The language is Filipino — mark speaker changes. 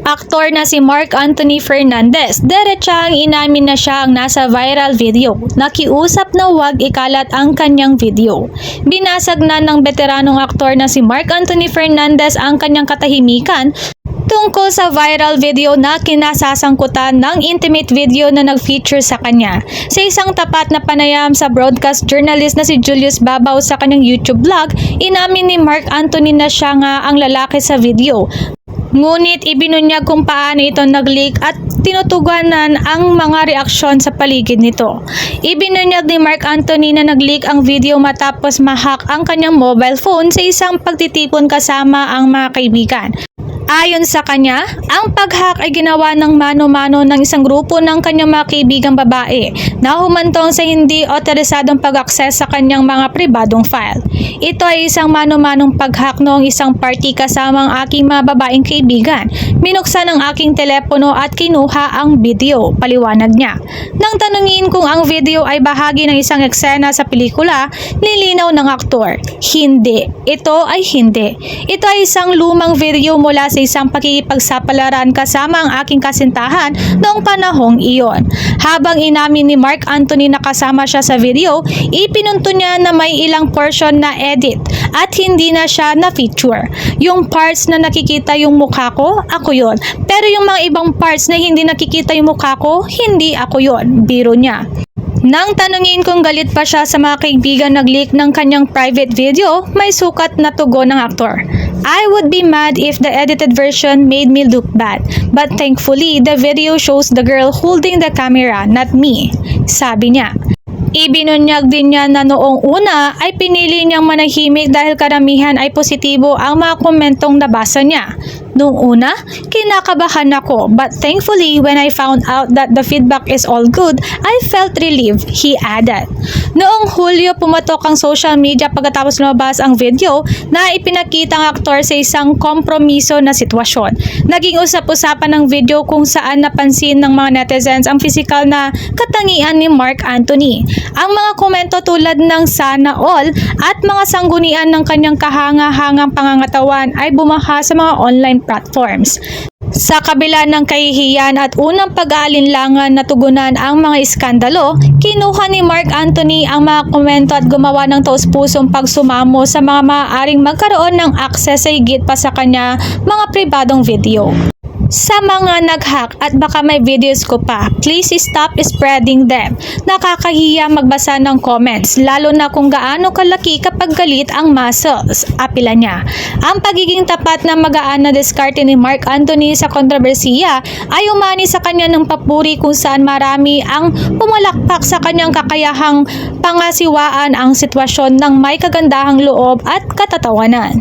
Speaker 1: Aktor na si Marc Anthony Fernandez, diretsahang inamin na siya ang nasa viral video. Nakiusap na huwag ikalat ang kanyang video. Binasag na ng veteranong aktor na si Marc Anthony Fernandez ang kanyang katahimikan tungkol sa viral video na kinasasangkutan ng intimate video na nag-feature sa kanya. Sa isang tapat na panayam sa broadcast journalist na si Julius Babaw sa kanyang YouTube vlog, inamin ni Marc Anthony na siya nga ang lalaki sa video. Ngunit ibinunyag kung paano ito nag-leak at tinutugunan ang mga reaksyon sa paligid nito. Ibinunyag ni Marc Anthony na nag-leak ang video matapos ma-hack ang kanyang mobile phone sa isang pagtitipon kasama ang mga kaibigan. Ayon sa kanya, ang pag-hack ay ginawa ng mano-mano ng isang grupo ng kanyang mga kaibigang babae na humantong sa hindi otorisadong pag-access sa kanyang mga pribadong file. Ito ay isang mano-manong pag-hack noong isang party kasama ang aking mga babaeng kaibigan. Minuksan ang aking telepono at kinuha ang video, paliwanag niya. Nang tanungin kung ang video ay bahagi ng isang eksena sa pelikula, nilinaw ng aktor, hindi. Ito ay hindi. Ito ay isang lumang video mula sa isang pakikipagsapalaran kasama ang aking kasintahan noong panahong iyon. Habang inamin ni Marc Anthony na kasama siya sa video, ipinunto niya na may ilang portion na edit at hindi na siya na-feature. Yung parts na nakikita yung mukha ko, ako yon. Pero yung mga ibang parts na hindi nakikita yung mukha ko, hindi ako yon. Biro niya. Nang tanungin kung galit pa siya sa mga kaibigan nag-leak ng kanyang private video, may sukat na tugon ng aktor. I would be mad if the edited version made me look bad, but thankfully the video shows the girl holding the camera, not me, sabi niya. Ibinunyag din niya na noong una ay pinili niyang manahimik dahil karamihan ay positibo ang mga komentong nabasa niya. Noong una, kinakabahan ako, but thankfully when I found out that the feedback is all good, I felt relieved, he added. Noong Hulyo, pumatok ang social media pagkatapos lumabas ang video na ipinakita ang aktor sa isang kompromiso na sitwasyon. Naging usap-usapan ng video kung saan napansin ng mga netizens ang physical na katangian ni Marc Anthony. Ang mga komento tulad ng sana all at mga sanggunian ng kanyang kahanga-hangang pangangatawan ay bumaha sa mga online platforms. Sa kabila ng kahihiyan at unang pag-aalinlangan na tugunan ang mga iskandalo, kinuha ni Marc Anthony ang mga komento at gumawa ng taus-pusong pagsumamo sa mga maaaring magkaroon ng access sa higit pa sa kanya mga pribadong video. Sa mga nag-hack at baka may videos ko pa, please stop spreading them. Nakakahiya magbasa ng comments, lalo na kung gaano kalaki kapag galit ang muscles, apila niya. Ang pagiging tapat na magaan na diskarte ni Marc Anthony sa kontrobersiya ay umani sa kanya ng papuri kung saan marami ang pumalakpak sa kanyang kakayahang pangasiwaan ang sitwasyon ng may kagandahang loob at katatawanan.